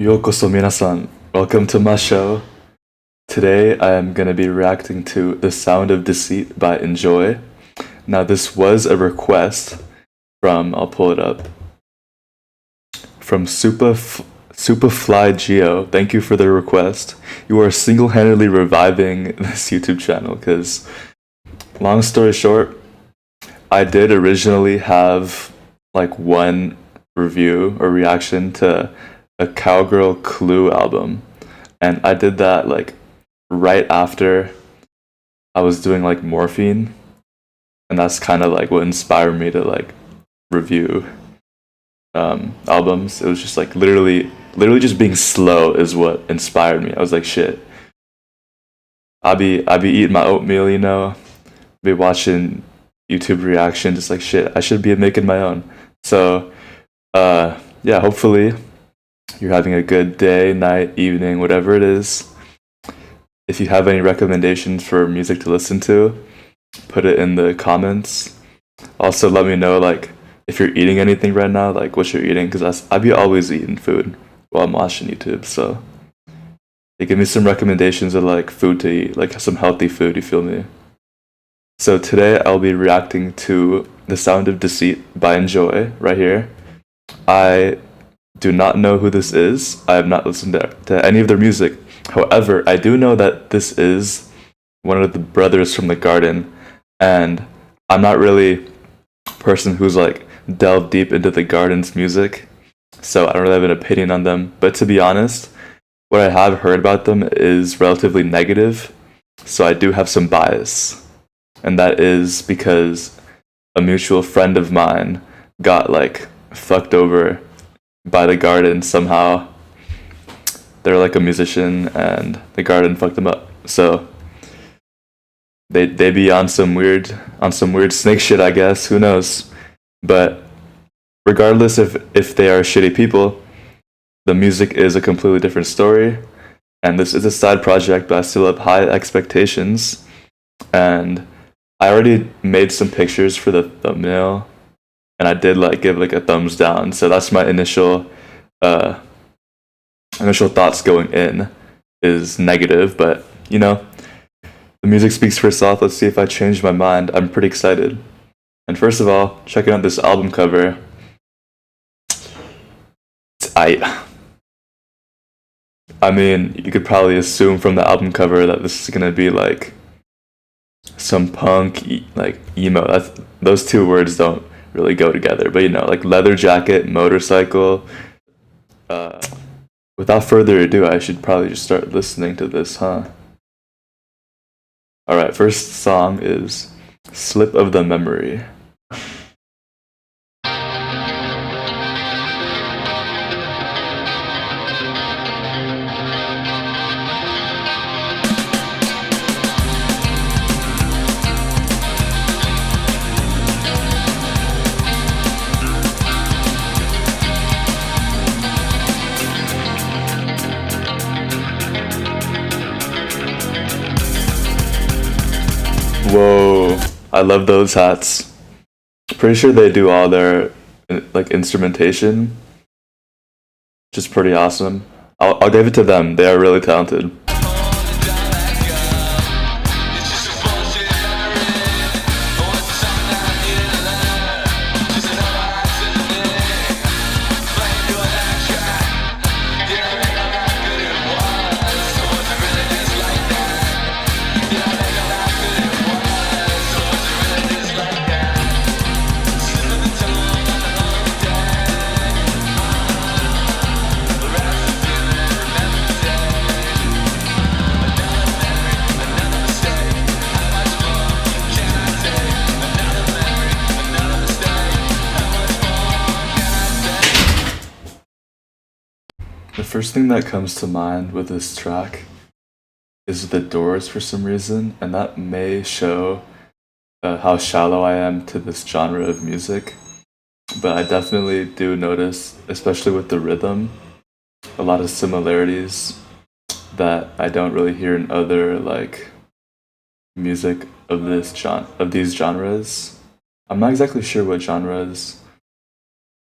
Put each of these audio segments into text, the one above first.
Yokoso minasan, welcome to my show. Today I am going to be reacting to The Sound of Deceit by Enjoy. Now, this was a request from, I'll pull it up, from Superfly Geo. Thank you for the request. You are single handedly reviving this YouTube channel because, long story short, I did originally have like one review or reaction to a Cowgirl Clue album, and I did that like right after I was doing like morphine, and that's kind of like what inspired me to like review albums. It was just like literally just being slow is what inspired me. I was like, shit, I be eating my oatmeal, be watching YouTube reaction, just like shit. I should be making my own. So, yeah, hopefully you're having a good day, night, evening, whatever it is. If you have any recommendations for music to listen to, put it in the comments. Also, let me know like if you're eating anything right now, like what you're eating, because I be always eating food while I'm watching YouTube. So, they give me some recommendations of like food to eat, like some healthy food. You feel me? So today I'll be reacting to The Sound of Deceit by Enjoy right here. I do not know who this is. I have not listened to any of their music. However, I do know that this is one of the brothers from The Garden, and I'm not really a person who's like delved deep into The Garden's music, so I don't really have an opinion on them. But to be honest, what I have heard about them is relatively negative, so I do have some bias. And that is because a mutual friend of mine got like fucked over by The Garden somehow. They're like a musician and The Garden fucked them up. So they be on some weird snake shit, I guess. Who knows? But regardless if they are shitty people, the music is a completely different story. And this is a side project, but I still have high expectations. And I already made some pictures for the thumbnail, and I did like give like a thumbs down. So that's my initial thoughts going in is negative, but the music speaks for itself. Let's see if I change my mind. I'm pretty excited. And first of all, checking out this album cover. I mean, you could probably assume from the album cover that this is gonna be like some punk like emo. Those two words don't really go together, but like leather jacket, motorcycle. Without further ado, I should probably just start listening to this, huh? Alright, first song is Slip of the Memory. Whoa, I love those hats. Pretty sure they do all their like instrumentation, which is pretty awesome. I'll give it to them. They are really talented. The first thing that comes to mind with this track is The Doors for some reason, and that may show how shallow I am to this genre of music. But I definitely do notice, especially with the rhythm, a lot of similarities that I don't really hear in other like music of these genres. I'm not exactly sure what genres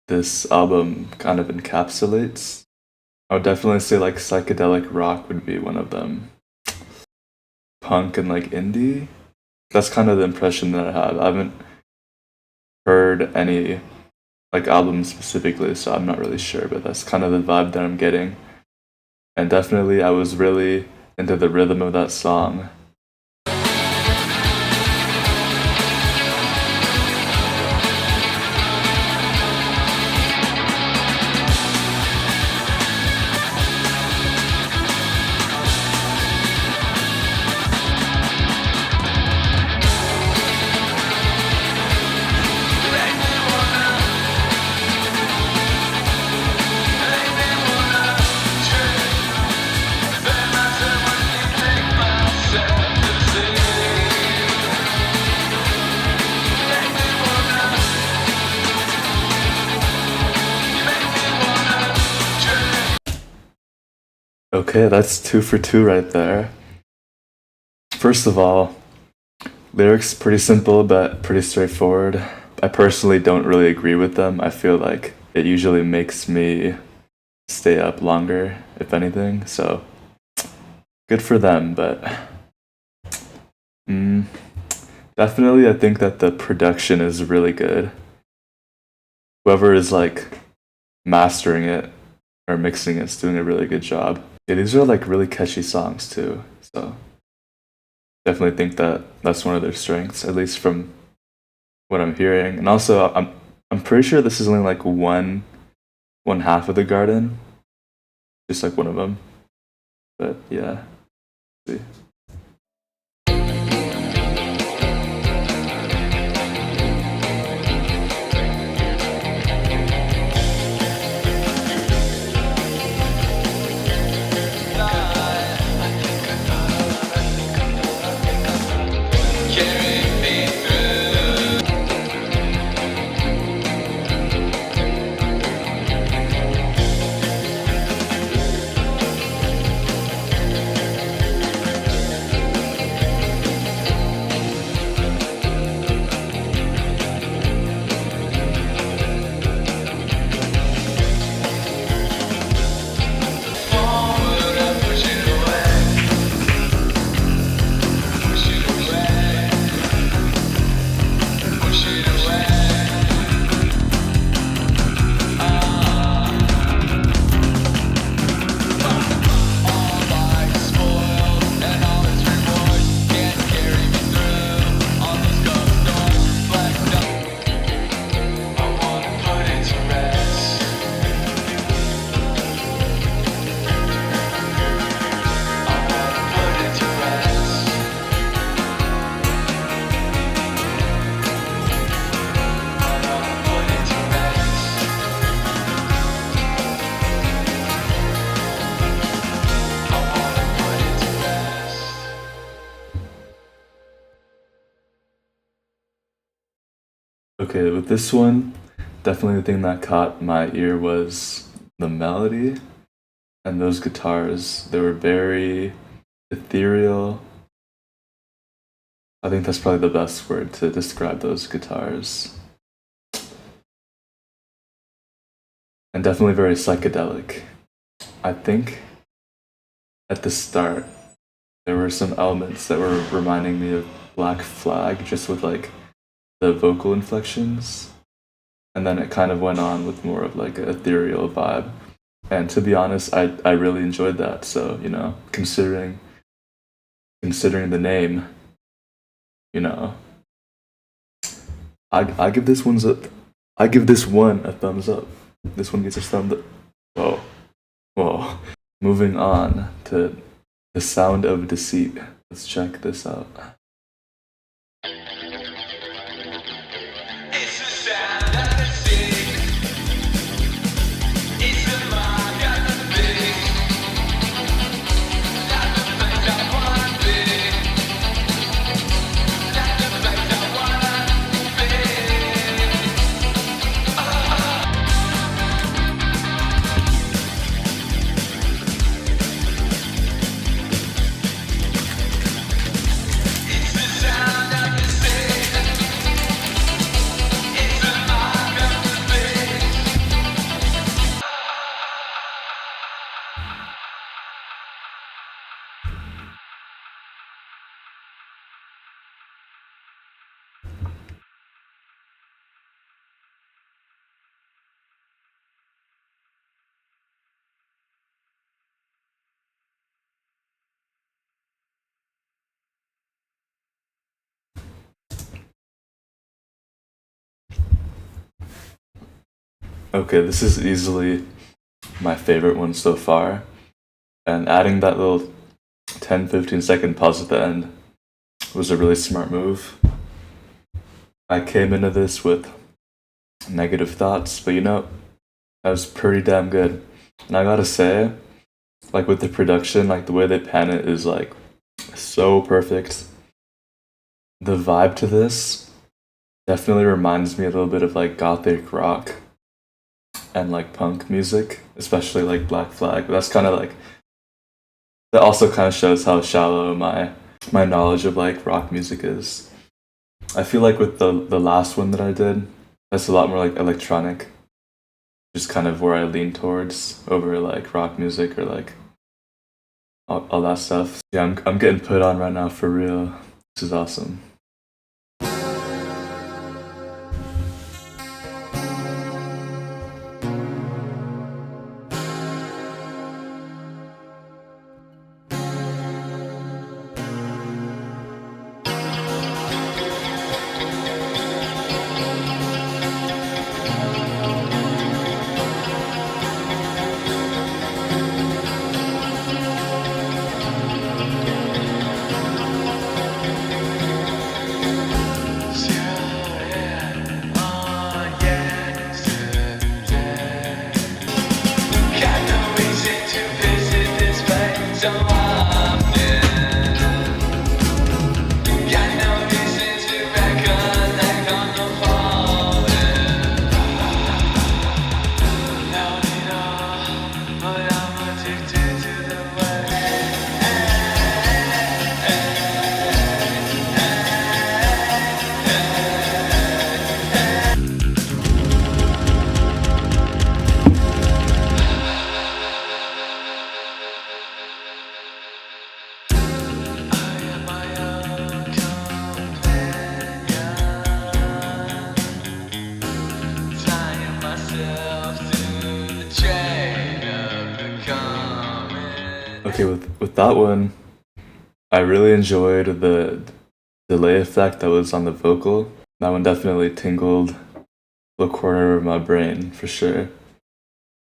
this album kind of encapsulates. I would definitely say like psychedelic rock would be one of them. Punk and like indie. That's kind of the impression that I have. I haven't heard any like albums specifically, so I'm not really sure, but that's kind of the vibe that I'm getting. And definitely I was really into the rhythm of that song. Okay, that's two for two right there. First of all, lyrics pretty simple but pretty straightforward. I personally don't really agree with them. I feel like it usually makes me stay up longer, if anything. So good for them, but mm, definitely I think that the production is really good. Whoever is like mastering it or mixing it's doing a really good job. Yeah, these are like really catchy songs too. So definitely think that that's one of their strengths, at least from what I'm hearing. And also, I'm pretty sure this is only like one half of the garden, just like one of them. But yeah, see. Okay, with this one, definitely the thing that caught my ear was the melody and those guitars. They were very ethereal. I think that's probably the best word to describe those guitars. And definitely very psychedelic. I think at the start, there were some elements that were reminding me of Black Flag, just with like the vocal inflections. And then it kind of went on with more of like an ethereal vibe. And to be honest, I really enjoyed that. So, you know, considering the name, you know, I give this one's a I give this one a thumbs up. This one gets a thumbs up. Whoa. Whoa. Moving on to the sound of deceit. Let's check this out. Okay, this is easily my favorite one so far. And adding that little 10-15 second pause at the end was a really smart move. I came into this with negative thoughts, but that was pretty damn good. And I gotta say, like with the production, like the way they pan it is like so perfect. The vibe to this definitely reminds me a little bit of like gothic rock and like punk music, especially like Black Flag. That's kind of like that also kind of shows how shallow my knowledge of like rock music is. I feel like with the last one that I did, that's a lot more like electronic, just kind of where I lean towards over like rock music or like all that stuff. Yeah, I'm getting put on right now for real. This is awesome. Okay, with that one, I really enjoyed the delay effect that was on the vocal. That one definitely tingled the corner of my brain for sure.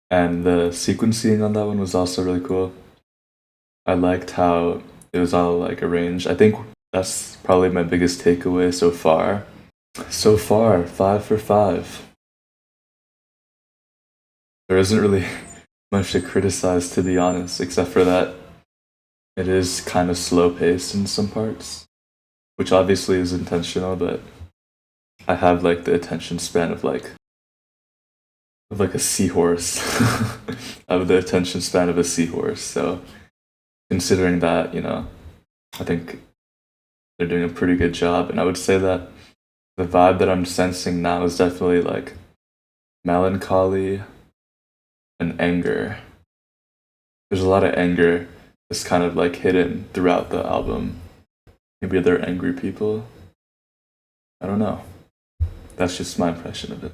And the sequencing on that one was also really cool. I liked how it was all like arranged. I think that's probably my biggest takeaway so far. So far, 5 for 5. There isn't really much to criticize, to be honest, except for that it is kind of slow paced in some parts, which obviously is intentional, but I have like the attention span of like a seahorse. I have the attention span of a seahorse, so considering that, I think they're doing a pretty good job. And I would say that the vibe that I'm sensing now is definitely like melancholy and anger. There's a lot of anger that's kind of like hidden throughout the album. Maybe they're angry people. I don't know. That's just my impression of it.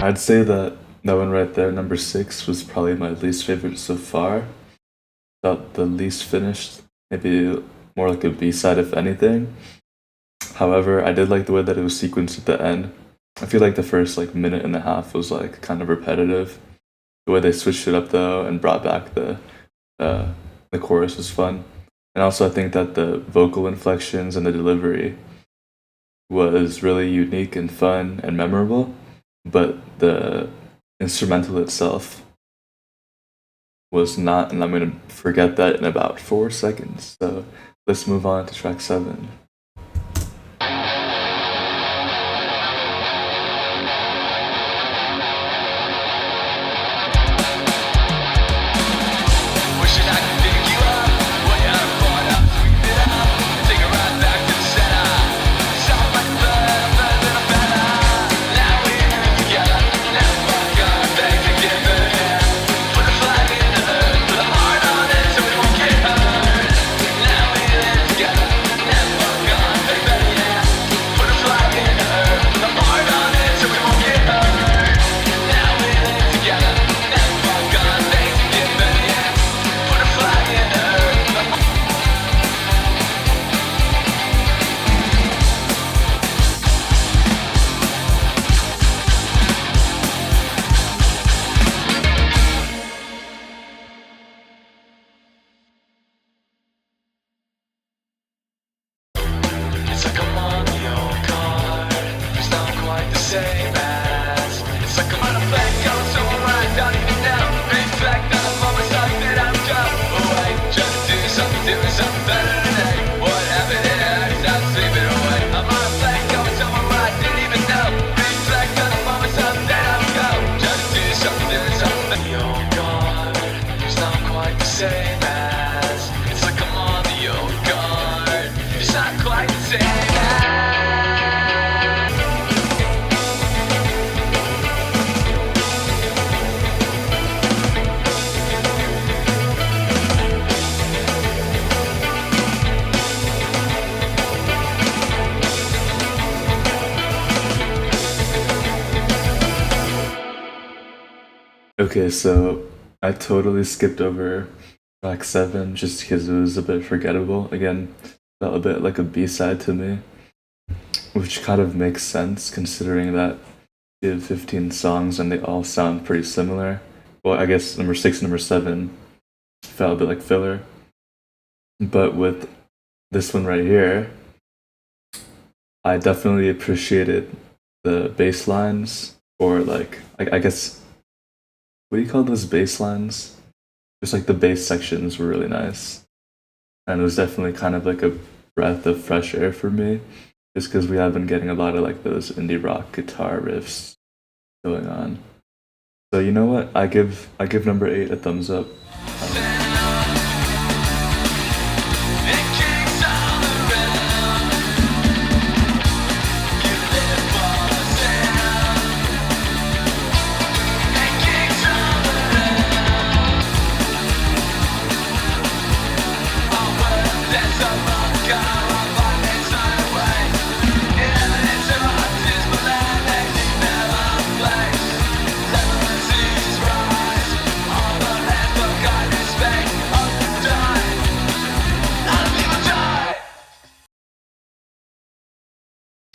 I'd say that one right there, number 6, was probably my least favorite so far. Felt the least finished, maybe more like a B-side if anything. However, I did like the way that it was sequenced at the end. I feel like the first like minute and a half was like kind of repetitive. The way they switched it up though and brought back the chorus was fun. And also I think that the vocal inflections and the delivery was really unique and fun and memorable, but the instrumental itself was not, and I'm gonna forget that in about 4 seconds. So let's move on to track 7. Wishing I could pick you up, way out of water, sweep it up, take a ride back to the center. Sound like better, better than a better. Now we live together, never gonna beg to get better. Put a flag in the earth, put a heart on it so we won't get hurt. Now we live together, never gonna beg better, yeah. Put a flag in the earth, put a heart on it so we won't get hurt. Now we live together, never gonna beg to get better, yeah. Put a flag in the earth. It's like I'm on the old card. It's not quite the same as. It's like I'm on a plane going somewhere I don't even know. Reflect on the moments I did I'm go away. Just doing something better today. What happened next? I'm sleeping away. I'm on a plane going somewhere I didn't even know. Reflect on the moments I did I'm go. Just doing something better. The old guard. It's not quite the same as. It's like I'm on the old guard. It's not quite the same as. Okay, so I totally skipped over track 7 just because it was a bit forgettable. Again, felt a bit like a B-side to me, which kind of makes sense considering that you have 15 songs and they all sound pretty similar. Well, I guess number 6 and number 7 felt a bit like filler. But with this one right here, I definitely appreciated the bass lines, or like, I guess, what do you call those bass lines? Just like the bass sections were really nice. And it was definitely kind of like a breath of fresh air for me, just because we have been getting a lot of like those indie rock guitar riffs going on. So you know what? I give number 8 a thumbs up.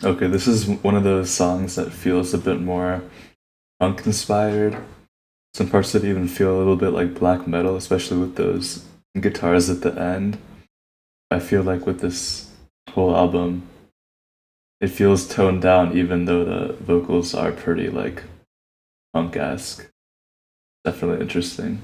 Okay, this is one of those songs that feels a bit more punk inspired. Some parts of it even feel a little bit like black metal, especially with those guitars at the end. I feel like with this whole album, it feels toned down even though the vocals are pretty like punk-esque. Definitely interesting.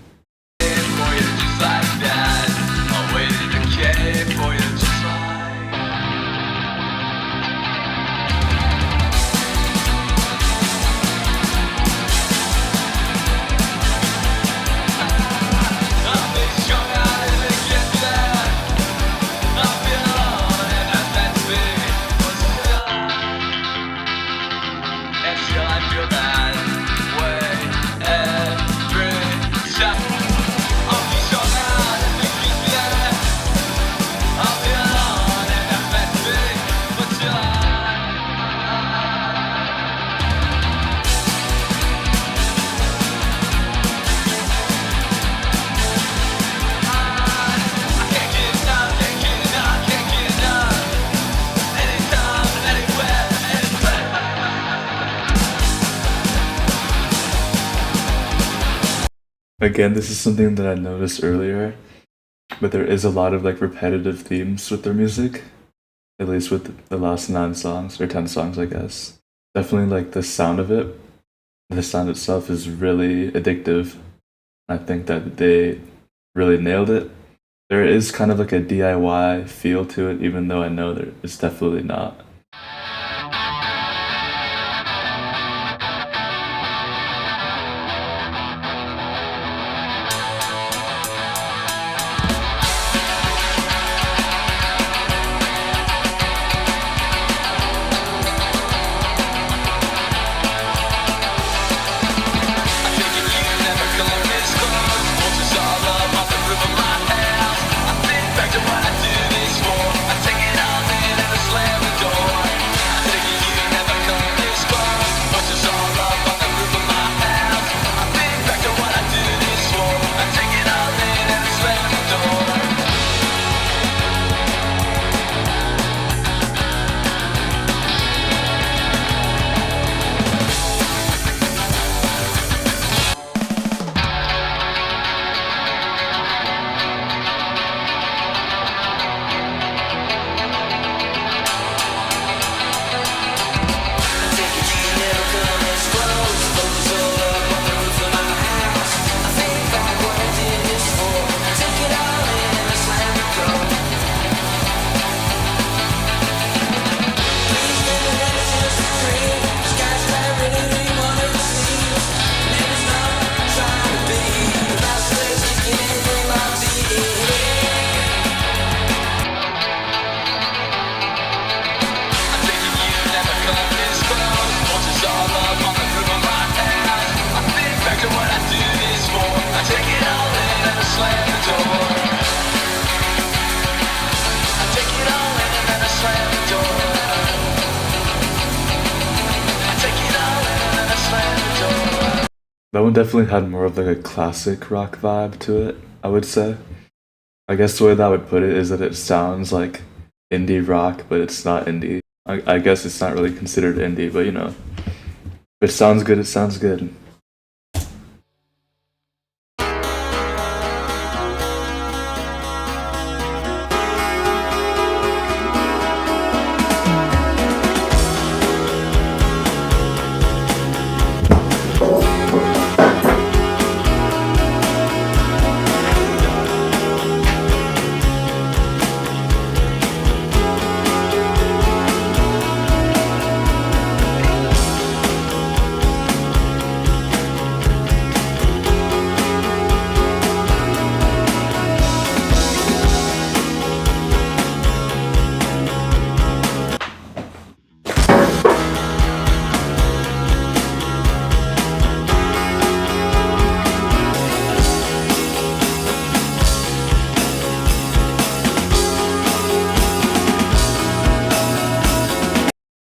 Again, this is something that I noticed earlier, but there is a lot of like repetitive themes with their music, at least with the last 9 songs or 10 songs, I guess. Definitely like the sound of it. The sound itself is really addictive. I think that they really nailed it. there is kind of like a DIY feel to it, even though I know that it's definitely not. That one definitely had more of like a classic rock vibe to it, I would say. I guess the way that I would put it is that it sounds like indie rock, but it's not indie. I guess it's not really considered indie, but you know, if it sounds good, it sounds good.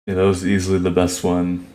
Yeah, that was easily the best one.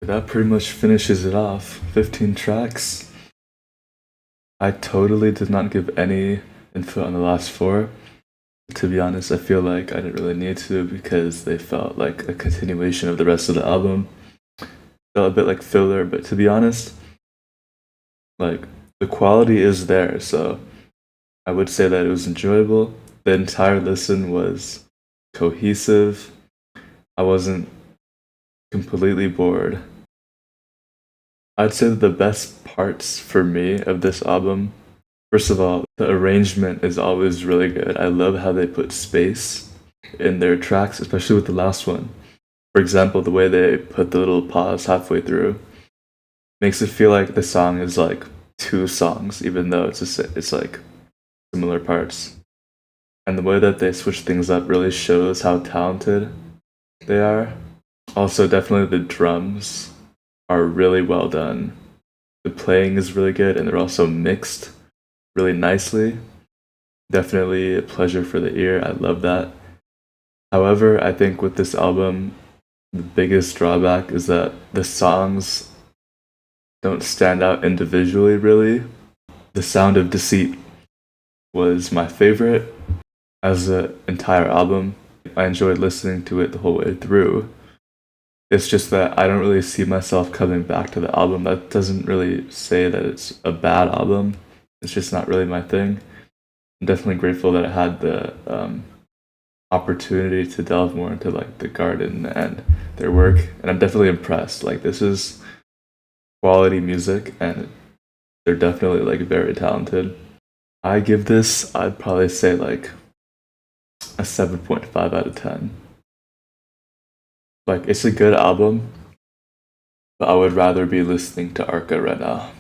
That pretty much finishes it off. 15 tracks. I totally did not give any input on the last four. To be honest, I feel like I didn't really need to because they felt like a continuation of the rest of the album. Felt a bit like filler, but to be honest, like the quality is there, so I would say that it was enjoyable. The entire listen was cohesive. I wasn't completely bored. I'd say that the best parts for me of this album, first of all, the arrangement is always really good. I love how they put space in their tracks, especially with the last one. For example, the way they put the little pause halfway through makes it feel like the song is like two songs, even though it's like similar parts. And the way that they switch things up really shows how talented they are. Also, definitely the drums are really well done. The playing is really good, and they're also mixed really nicely. Definitely a pleasure for the ear. I love that. However, I think with this album, the biggest drawback is that the songs don't stand out individually, really. The sound of Deceit was my favorite as an entire album. I enjoyed listening to it the whole way through. It's just that I don't really see myself coming back to the album. That doesn't really say that it's a bad album. It's just not really my thing. I'm definitely grateful that I had the opportunity to delve more into like the Garden and their work, and I'm definitely impressed. Like this is quality music, and they're definitely like very talented. I give this, I'd probably say like a 7.5 out of 10. Like it's a good album, but I would rather be listening to Arca right now.